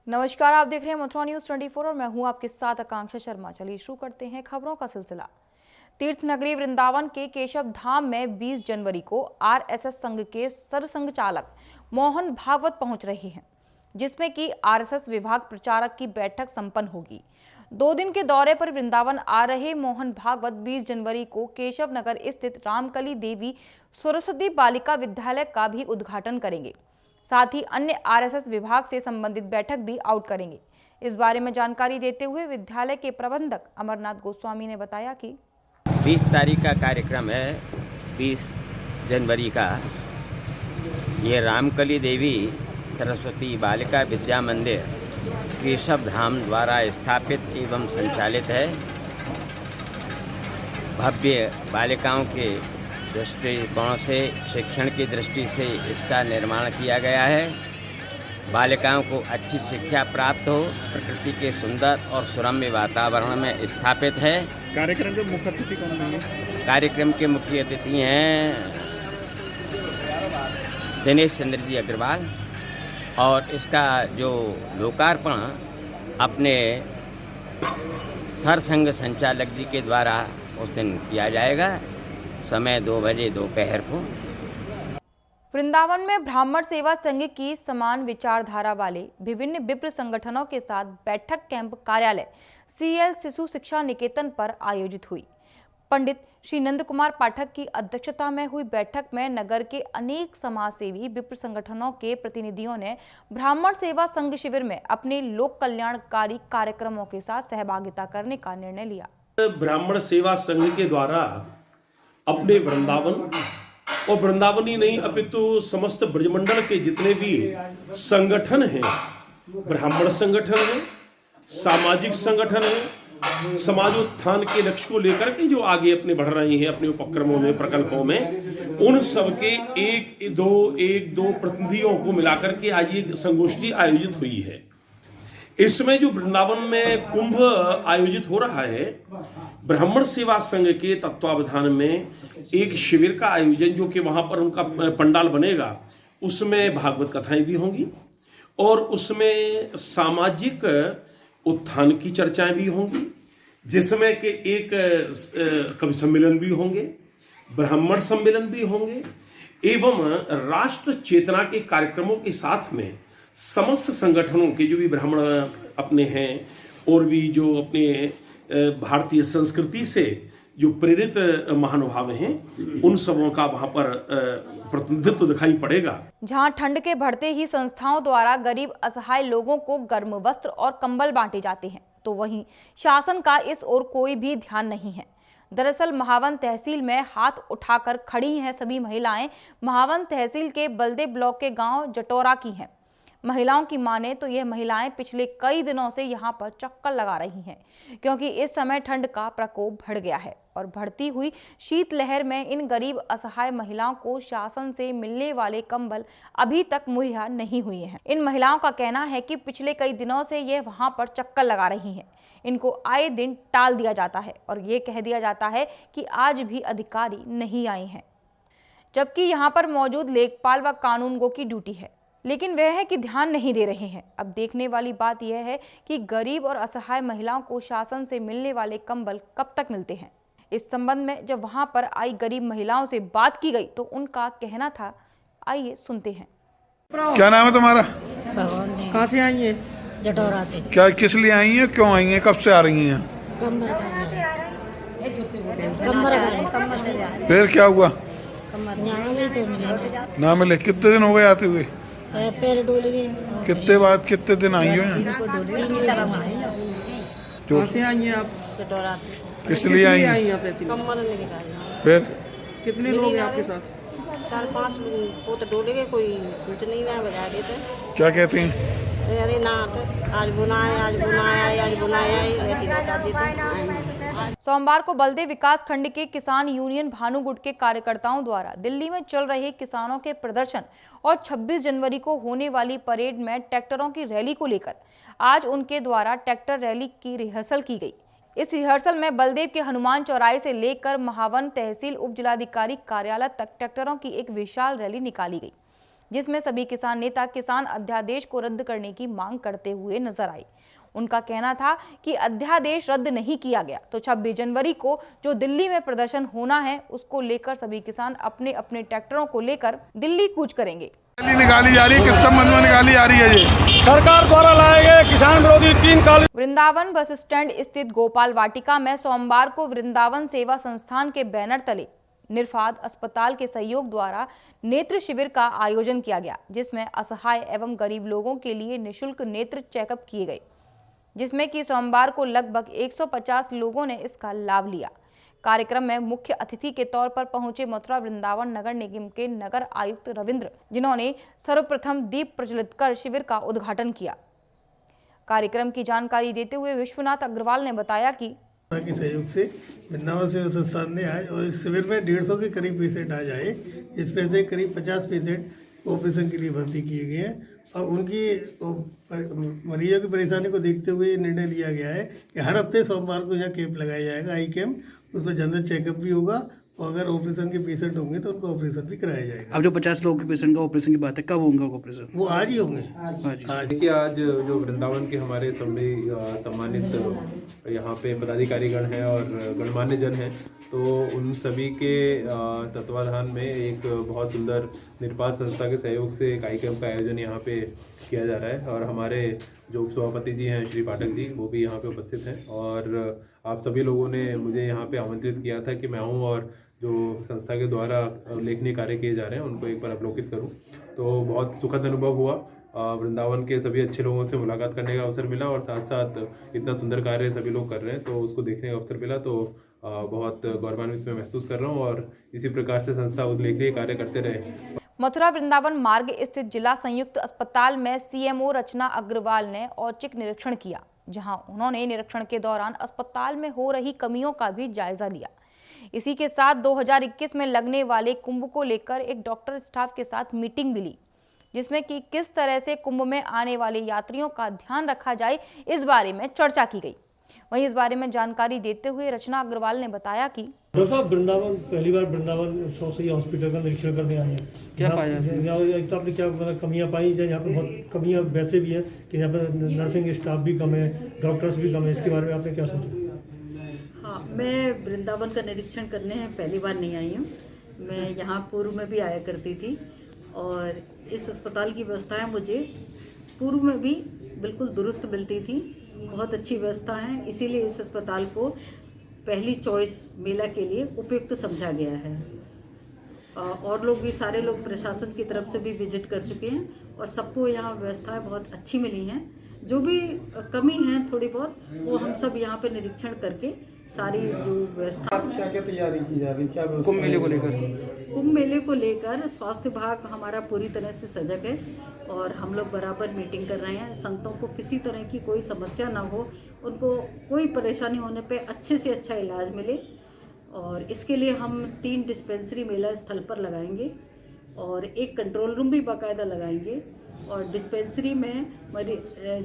नमस्कार, आप देख रहे हैं मथुरा न्यूज 24 और मैं हूं आपके साथ आकांक्षा शर्मा। चलिए शुरू करते हैं खबरों का सिलसिला। तीर्थ नगरी वृंदावन के केशव धाम में 20 जनवरी को आरएसएस संघ के सरसंघ चालक मोहन भागवत पहुंच रहे हैं, जिसमें कि आरएसएस विभाग प्रचारक की बैठक संपन्न होगी। 2 दिन के दौरे पर वृंदावन आ रहे मोहन भागवत 20 जनवरी को केशव नगर स्थित रामकली देवी सरस्वती बालिका विद्यालय का भी उद्घाटन करेंगे। साथ ही अन्य आरएसएस विभाग से संबंधित बैठक भी आउट करेंगे। इस बारे में जानकारी देते हुए विद्यालय के प्रबंधक अमरनाथ गोस्वामी ने बताया कि 20 तारीख का कार्यक्रम है। 20 जनवरी का ये रामकली देवी सरस्वती बालिका विद्या मंदिर केशव धाम द्वारा स्थापित एवं संचालित है। भव्य बालिकाओं के दृष्टिकोण से, शिक्षण की दृष्टि से इसका निर्माण किया गया है। बालिकाओं को अच्छी शिक्षा प्राप्त हो, प्रकृति के सुंदर और सुरम्य वातावरण में स्थापित है। कार्यक्रम के मुख्य अतिथि कौन होंगे? कार्यक्रम के मुख्य अतिथि हैं दिनेश चंद्र जी अग्रवाल, और इसका जो लोकार्पण अपने सरसंघ संचालक जी के द्वारा उस दिन किया जाएगा। समय 2 बजे दोपहर को। वृंदावन में ब्राह्मण सेवा संघ की समान विचारधारा वाले विभिन्न विप्र संगठनों के साथ बैठक कैंप कार्यालय सीएल शिशु शिक्षा निकेतन पर आयोजित हुई। पंडित श्री नंद कुमार पाठक की अध्यक्षता में हुई बैठक में नगर के अनेक समाजसेवी विप्र संगठनों के प्रतिनिधियों ने ब्राह्मण सेवा संघ शिविर में अपने लोक कल्याणकारी कार्यक्रमों के साथ सहभागिता करने का निर्णय लिया। ब्राह्मण सेवा संघ के द्वारा अपने वृंदावन और वृंदावनी नहीं अपितु समस्त ब्रजमंडल के जितने भी संगठन हैं, ब्राह्मण संगठन है, सामाजिक संगठन है, समाजोत्थान के लक्ष्य को लेकर के जो आगे अपने बढ़ रहे हैं अपने उपक्रमों में, प्रकल्पों में, उन सबके एक दो प्रतिनिधियों को मिलाकर के आज ये संगोष्ठी आयोजित हुई है। इसमें जो वृंदावन में कुंभ आयोजित हो रहा है, ब्राह्मण सेवा संघ के तत्वावधान में एक शिविर का आयोजन, जो कि वहां पर उनका पंडाल बनेगा, उसमें भागवत कथाएं भी होंगी और उसमें सामाजिक उत्थान की चर्चाएं भी होंगी, जिसमें कि एक कवि सम्मेलन भी होंगे, ब्राह्मण सम्मेलन भी होंगे एवं राष्ट्र चेतना के कार्यक्रमों के साथ में समस्त संगठनों के जो भी ब्राह्मण अपने हैं और भी जो अपने भारतीय संस्कृति से जो प्रेरित महानुभाव हैं, उन सबों का वहां पर प्रतिनिधित्व दिखाई पड़ेगा। जहां ठंड के बढ़ते ही संस्थाओं द्वारा गरीब असहाय लोगों को गर्म वस्त्र और कंबल बांटे जाते हैं, तो वहीं शासन का इस ओर कोई भी ध्यान नहीं है। दरअसल महावन तहसील में हाथ उठाकर खड़ी हैं सभी महिलाएं महावन तहसील के बलदे ब्लॉक के गांव जटोरा की हैं। महिलाओं की माने तो यह महिलाएं पिछले कई दिनों से यहां पर चक्कर लगा रही हैं, क्योंकि इस समय ठंड का प्रकोप बढ़ गया है और बढ़ती हुई शीतलहर में इन गरीब असहाय महिलाओं को शासन से मिलने वाले कंबल अभी तक मुहैया नहीं हुए हैं। इन महिलाओं का कहना है कि पिछले कई दिनों से ये वहां पर चक्कर लगा रही हैं। इनको आए दिन टाल दिया जाता है और ये कह दिया जाता है कि आज भी अधिकारी नहीं आए हैं, जबकि यहाँ पर मौजूद लेखपाल व कानूनगो की ड्यूटी है, लेकिन वह है कि ध्यान नहीं दे रहे हैं। अब देखने वाली बात यह है कि गरीब और असहाय महिलाओं को शासन से मिलने वाले कंबल कब तक मिलते हैं। इस संबंध में जब वहां पर आई गरीब महिलाओं से बात की गई तो उनका कहना था, आइए सुनते हैं। क्या नाम है तुम्हारा? भगवान जी। कहाँ से आई है? जटोरा थे। क्या किस लिए आई हैं, क्यों आई हैं, कब से आ रही हैं? कमर का फिर क्या हुआ? यहाँ भी तो मिले ना मिले? कितने दिन हो गए आते हुए? पैर डोल गए। कितने दिन आई हो यहाँ? कहाँ से आई हैं आप? जटोरा किस लिए आई हैं? यहाँ तहसील? फिर कितने लोग हैं आपके साथ? 4-5 लोग वो तो डोले गए, कोई कुछ नहीं ना बजा रहे थे। क्या कहते हैं? अरे ना आज बुनाया ऐसी बता देते। सोमवार को बलदे विकास खंड के किसान यूनियन भानुगुट के कार्यकर्ताओं द्वारा दिल्ली में चल रहे किसानों के प्रदर्शन और 26 जनवरी को होने वाली परेड में ट्रैक्टरों की रैली को लेकर आज उनके द्वारा ट्रैक्टर रैली की रिहर्सल की गई। इस रिहर्सल में बलदेव के हनुमान चौराहे से लेकर महावन तहसील उप जिलाधिकारी कार्यालय तक ट्रैक्टरों की एक विशाल रैली निकाली गई। जिसमें सभी किसान नेता किसान अध्यादेश को रद्द करने की मांग करते हुए नजर आए। उनका कहना था कि अध्यादेश रद्द नहीं किया गया तो 26 जनवरी को जो दिल्ली में प्रदर्शन होना है उसको लेकर सभी किसान अपने अपने ट्रैक्टरों को लेकर दिल्ली कूच करेंगे। रैली निकाली जा रही है, किस संबंध में निकाली जा रही है? ये सरकार द्वारा लाए गए किसान विरोधी 3 कानून। वृंदावन बस स्टैंड स्थित गोपाल वाटिका में सोमवार को वृंदावन सेवा संस्थान के बैनर तले निर्फाद अस्पताल के सहयोग द्वारा नेत्र शिविर का आयोजन किया गया, जिसमें असहाय एवं गरीब लोगों के लिए निःशुल्क नेत्र चेकअप किए गए, जिसमें कि सोमवार को लगभग 150 लोगों ने इसका लाभ लिया। कार्यक्रम में मुख्य अतिथि के तौर पर पहुंचे मथुरा वृंदावन नगर निगम के नगर आयुक्त रविंद्र, जिन्होंने सर्वप्रथम दीप प्रज्वलित कर शिविर का उद्घाटन किया। कार्यक्रम की जानकारी देते हुए विश्वनाथ अग्रवाल ने बताया कि के सहयोग से वृंदावन सेवा संस्थान ने आज और इस शिविर में 150 के करीब पेशेंट आज आए, इसमें से करीब 50 पेशेंट ऑपरेशन के लिए भर्ती किए गए हैं और उनकी मरीजों की परेशानी को देखते हुए निर्णय लिया गया है कि हर हफ्ते सोमवार को यहाँ कैंप लगाया जाएगा, आई कैंप। उसमें जनरल चेकअप भी होगा और अगर ऑपरेशन के पेशेंट होंगे तो उनका ऑपरेशन भी कराया जाएगा। अब जो 50 लोगों के पेशेंट का ऑपरेशन की बात है, कब होंगे ऑपरेशन? वो आज ही होंगे। आज देखिए, आज जो वृंदावन के हमारे सभी सम्मानित यहाँ पे पदाधिकारीगण हैं और गणमान्य जन हैं, तो उन सभी के तत्वाधान में एक बहुत सुंदर निर्पात संस्था के सहयोग से एक आई कैंप का आयोजन यहाँ पे किया जा रहा है और हमारे जो सभापति जी हैं श्री पाठक जी, वो भी यहाँ पे उपस्थित हैं और आप सभी लोगों ने मुझे यहाँ पे आमंत्रित किया था कि मैं आऊँ और जो संस्था के द्वारा उल्लेखनीय कार्य किए जा रहे हैं उनको एक बार अवलोकित करूँ। तो बहुत सुखद अनुभव हुआ, वृंदावन के सभी अच्छे लोगों से मुलाकात करने का अवसर मिला और साथ साथ इतना सुंदर कार्य सभी लोग कर रहे हैं तो उसको देखने का अवसर मिला, तो बहुत गौरवान्वित मैं महसूस कर रहा हूँ और इसी प्रकार से संस्था उल्लेखनीय कार्य करते रहे। मथुरा वृंदावन मार्ग स्थित जिला संयुक्त अस्पताल में सीएमओ रचना अग्रवाल ने औचक निरीक्षण किया, जहां उन्होंने निरीक्षण के दौरान अस्पताल में हो रही कमियों का भी जायजा लिया। इसी के साथ 2021 में लगने वाले कुंभ को लेकर एक डॉक्टर स्टाफ के साथ मीटिंग भी ली, जिसमें कि किस तरह से कुंभ में आने वाले यात्रियों का ध्यान रखा जाए, इस बारे में चर्चा की गई। वहीं इस बारे में जानकारी देते हुए रचना अग्रवाल ने बताया कि वृंदावन पहली बार वृंदावन सही हॉस्पिटल का निरीक्षण करने आए हैं। क्या पाया? एक तो आपने क्या कमियां पाई, यहाँ पे बहुत कमियां वैसे भी हैं कि यहाँ पर नर्सिंग स्टाफ भी कम है, डॉक्टर्स भी कम है, इसके बारे में आपने क्या सोचा? हाँ, मैं वृंदावन का निरीक्षण करने पहली बार नहीं आई हूँ। मैं यहाँ पूर्व में भी आया करती थी और इस अस्पताल की व्यवस्थाएं मुझे पूर्व में भी बिल्कुल दुरुस्त मिलती थी, बहुत अच्छी व्यवस्था है, इसीलिए इस अस्पताल को पहली चॉइस मेला के लिए उपयुक्त समझा गया है। और लोग भी, सारे लोग प्रशासन की तरफ से भी विजिट कर चुके हैं और सबको यहाँ व्यवस्थाएं बहुत अच्छी मिली हैं। जो भी कमी है थोड़ी बहुत, वो हम सब यहाँ पे निरीक्षण करके सारी जो व्यवस्था क्या तैयारी की जा रही है, क्या कुंभ मेले को लेकर? कुंभ मेले को लेकर स्वास्थ्य विभाग हमारा पूरी तरह से सजग है और हम लोग बराबर मीटिंग कर रहे हैं। संतों को किसी तरह की कोई समस्या ना हो, उनको कोई परेशानी होने पे अच्छे से अच्छा इलाज मिले और इसके लिए हम 3 डिस्पेंसरी मेला स्थल पर लगाएंगे और एक कंट्रोल रूम भी बाकायदा लगाएंगे और डिस्पेंसरी में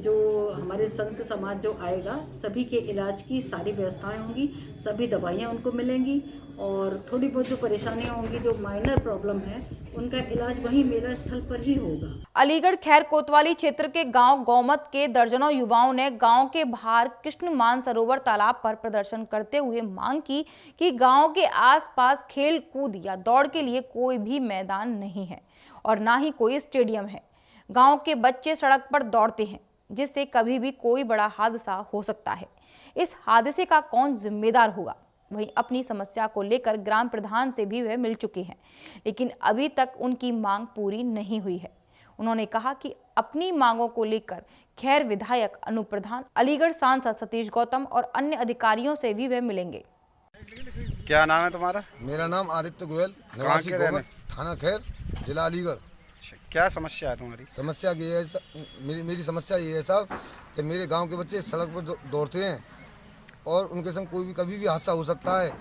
जो हमारे संत समाज जो आएगा सभी के इलाज की सारी व्यवस्थाएं होंगी, सभी दवाइयां उनको मिलेंगी और थोड़ी बहुत जो परेशानियां होंगी, जो माइनर प्रॉब्लम है, उनका इलाज वहीं मेला स्थल पर ही होगा। अलीगढ़ खैर कोतवाली क्षेत्र के गांव गौमत के दर्जनों युवाओं ने गांव के बाहर कृष्ण मानसरोवर तालाब पर प्रदर्शन करते हुए मांग की कि गांव के आसपास खेल कूद या दौड़ के लिए कोई भी मैदान नहीं है और ना ही कोई स्टेडियम है। गांव के बच्चे सड़क पर दौड़ते हैं, जिससे कभी भी कोई बड़ा हादसा हो सकता है। इस हादसे का कौन जिम्मेदार होगा? वहीं अपनी समस्या को लेकर ग्राम प्रधान से भी वे मिल चुके हैं, लेकिन अभी तक उनकी मांग पूरी नहीं हुई है। उन्होंने कहा कि अपनी मांगों को लेकर खैर विधायक अनूप प्रधान, अलीगढ़ सांसद सतीश गौतम और अन्य अधिकारियों से भी वे मिलेंगे। क्या नाम है तुम्हारा? मेरा नाम आदित्य गोयल, निवासी गोमत, थाना खैर, जिला अलीगढ़। क्या समस्या है तुम्हारी? समस्या ये है, मेरी समस्या ये है साहब कि मेरे गांव के बच्चे सड़क पर दौड़ते हैं और उनके संग कोई भी कभी भी हादसा हो सकता है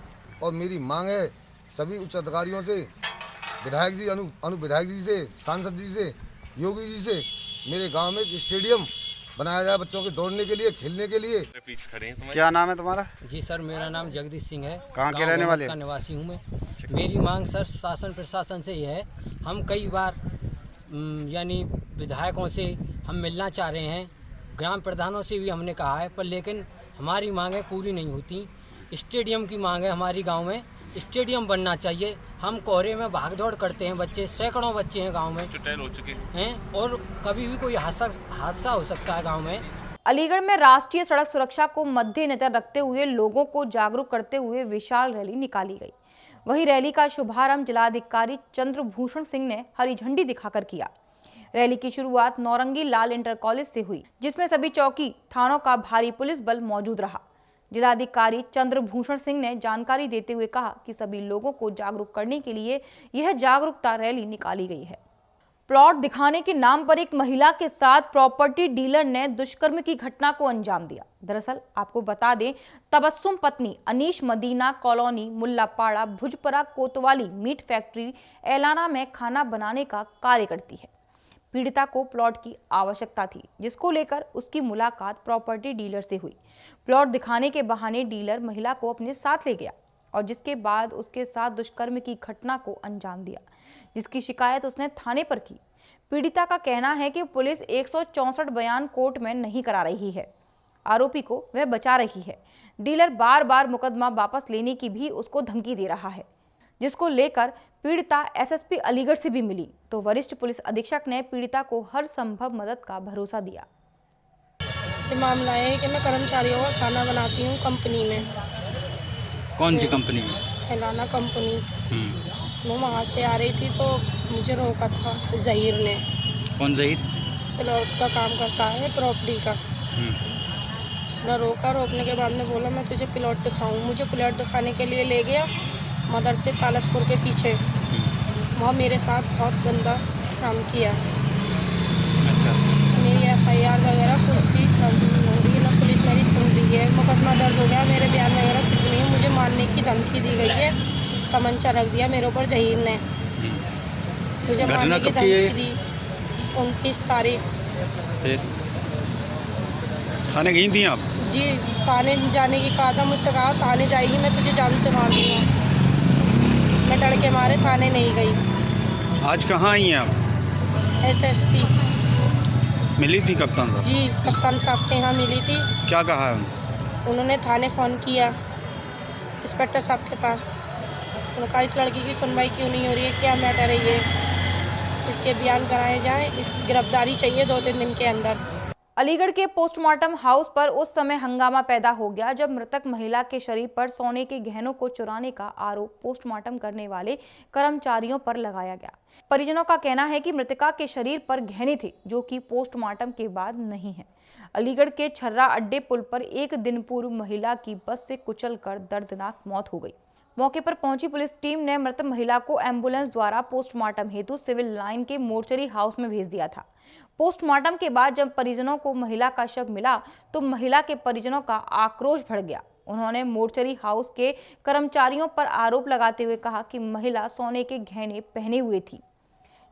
और मेरी मांग है सभी उच्च अधिकारियों से, विधायक जी, अनु विधायक जी से, सांसद जी से, योगी जी से, मेरे गांव में स्टेडियम बनाया जाए बच्चों के दौड़ने के लिए, खेलने के लिए। क्या नाम है तुम्हारा? जी सर, मेरा नाम जगदीश सिंह है। कहाँ के रहने वाले? का निवासी हूँ मैं। मेरी मांग सर शासन प्रशासन से यह है, हम कई बार यानी विधायकों से हम मिलना चाह रहे हैं, ग्राम प्रधानों से भी हमने कहा है, पर लेकिन हमारी मांगें पूरी नहीं होती। स्टेडियम की मांग है हमारी गांव में, स्टेडियम बनना चाहिए। हम कोहरे में भाग दौड़ करते हैं, बच्चे सैकड़ों बच्चे हैं गांव में, चुटैल हो चुके हैं और कभी भी कोई हादसा हो सकता है गांव में। अलीगढ़ में राष्ट्रीय सड़क सुरक्षा को मद्देनजर रखते हुए लोगों को जागरूक करते हुए विशाल रैली निकाली गई। वहीं रैली का शुभारंभ जिलाधिकारी चंद्रभूषण सिंह ने हरी झंडी दिखाकर किया। रैली की शुरुआत नौरंगी लाल इंटर कॉलेज से हुई, जिसमें सभी चौकी थानों का भारी पुलिस बल मौजूद रहा। जिलाधिकारी चंद्रभूषण सिंह ने जानकारी देते हुए कहा कि सभी लोगों को जागरूक करने के लिए यह जागरूकता रैली निकाली गई है। प्लॉट दिखाने के नाम पर एक महिला के साथ प्रॉपर्टी डीलर ने दुष्कर्म की घटना को अंजाम दिया। दरअसल आपको बता दें, तबस्सुम पत्नी अनीश मदीना कॉलोनी मुल्लापाड़ा भुजपरा कोतवाली मीट फैक्ट्री एलाना में खाना बनाने का कार्य करती है। पीड़िता को प्लॉट की आवश्यकता थी, जिसको लेकर उसकी मुलाकात प्रॉपर्टी डीलर से हुई। प्लॉट दिखाने के बहाने डीलर महिला को अपने साथ ले गया और जिसके बाद उसके साथ दुष्कर्म की घटना को अंजाम दिया, जिसकी शिकायत उसने थाने पर की। पीड़िता का कहना है कि पुलिस 164 बयान कोर्ट में नहीं करा रही है, आरोपी को वह बचा रही है। डीलर बार बार मुकदमा वापस लेने की भी उसको धमकी दे रहा है, जिसको लेकर पीड़िता एसएसपी अलीगढ़ से भी मिली तो वरिष्ठ पुलिस अधीक्षक ने पीड़िता को हर संभव मदद का भरोसा दिया। ये मामला है कि मैं कर्मचारियों का खाना बनाती हूँ कंपनी में। कौन सी कंपनी में? Alana company. मैं वहाँ से आ रही थी तो मुझे रोका था जहीर ने। कौन जहीर? प्लॉट का काम करता है, प्रॉपर्टी का। उसने रोका, रोकने के बाद में बोला मैं तुझे प्लॉट दिखाऊँ। मुझे प्लॉट दिखाने के लिए ले गया मदरसे तालसपुर के पीछे। वहाँ मेरे साथ बहुत गंदा काम किया। अच्छा। मेरी FIR वगैरह कुछ भी हो रही है ना, पुलिस मेरी सुन रही है, मुकदमा दर्ज हो गया, मेरे बयान वगैरह कुछ नहीं है। मुझे मारने की धमकी दी गई है, तमंचा रख दिया मेरे ऊपर जहीर ने। मुझे मारने की धमकी दी 29 तारीख। थाने गई थी आप? जी, थाने जाने की कहा था, मुझसे कहा थाने जाएगी मैं तुझे जान से मार दूँगा। मैं डर के मारे थाने नहीं गई। आज कहाँ आई हैं आप? SSP मिली थी कप्तान साहब? जी, कप्तान साहब के यहाँ मिली थी। क्या कहा है उन्होंने थाने फ़ोन किया इंस्पेक्टर साहब के पास। उन्होंने कहा इस लड़की की सुनवाई क्यों नहीं हो रही है, क्या मैटर है ये, इसके बयान कराए जाएं, इस गिरफ्तारी चाहिए 2-3 दिन के अंदर। अलीगढ़ के पोस्टमार्टम हाउस पर उस समय हंगामा पैदा हो गया जब मृतक महिला के शरीर पर सोने के गहनों को चुराने का आरोप पोस्टमार्टम करने वाले कर्मचारियों पर लगाया गया। परिजनों का कहना है कि मृतका के शरीर पर गहने थे जो कि पोस्टमार्टम के बाद नहीं है। अलीगढ़ के छर्रा अड्डे पुल पर एक दिन पूर्व महिला की बस से कुचलकर दर्दनाक मौत हो गई। मौके पर पहुंची पुलिस टीम ने मृत महिला को एम्बुलेंस द्वारा पोस्टमार्टम हेतु सिविल लाइन के मोर्चरी हाउस में भेज दिया था। पोस्टमार्टम के बाद जब परिजनों को महिला का शव मिला तो महिला के परिजनों का आक्रोश भड़क गया। उन्होंने मोर्चरी हाउस के कर्मचारियों पर आरोप लगाते हुए कहा कि महिला सोने के गहने पहने हुए थी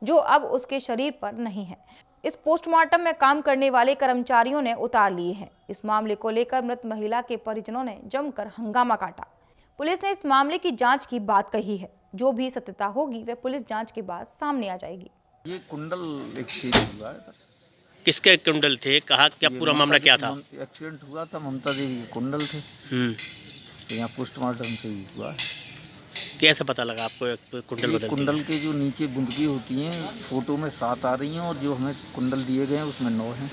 जो अब उसके शरीर पर नहीं है। इस पोस्टमार्टम में काम करने वाले कर्मचारियों ने उतार लिए हैं। इस मामले को लेकर मृत महिला के परिजनों ने जमकर हंगामा काटा। पुलिस ने इस मामले की जांच की बात कही है। जो भी सत्यता होगी वह पुलिस जांच के बाद सामने आ जाएगी। ये कुंडल एक चीज हुआ है। किसके कुंडल थे? कहा क्या पूरा मामला क्या था? एक्सीडेंट हुआ था, ममता देवी के कुंडल थे। तो यहाँ पोस्टमार्टम से ही हुआ। कैसे पता लगा आपको कुंडल बदल? कुंडल के जो नीचे बुंदकी होती हैं फोटो में 7 आ रही हैं और जो हमें कुंडल दिए गए हैं उसमें 9 हैं।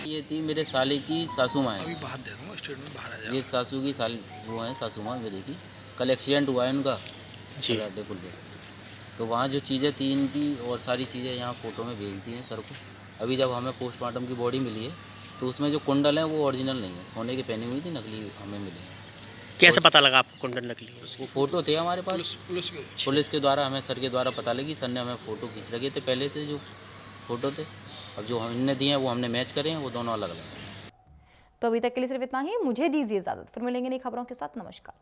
ये थी मेरे साले की सासू माँ है। अभी बात दे दूँगा, स्टेटमेंट बाहर आ जाए। ये सासू की साल वो है सासू माँ मेरे की। कल एक्सीडेंट हुआ है उनका जी अड्डे पुल पे। तो वहाँ जो चीज़ें थी इनकी और सारी चीज़ें यहाँ फ़ोटो में भेज दी हैं सर को। अभी जब हमें पोस्टमार्टम की बॉडी मिली है तो उसमें जो कुंडल है वो ओरिजिनल नहीं है, सोने के पहनी हुई थी, नकली हमें मिली है। कैसे पता लगा आपको कुंडल नकली है? वो फ़ोटो थे हमारे पास, पुलिस के द्वारा हमें सर के द्वारा पता लगी। सर ने हमें फ़ोटो खींच रखे थे पहले से जो फ़ोटो थे, अब जो हमने दिए हैं वो हमने मैच करे हैं, वो दोनों अलग अलग हैं। तो अभी तक के लिए सिर्फ इतना ही। मुझे दीजिए इजाजत, फिर मिलेंगे नई खबरों के साथ। नमस्कार।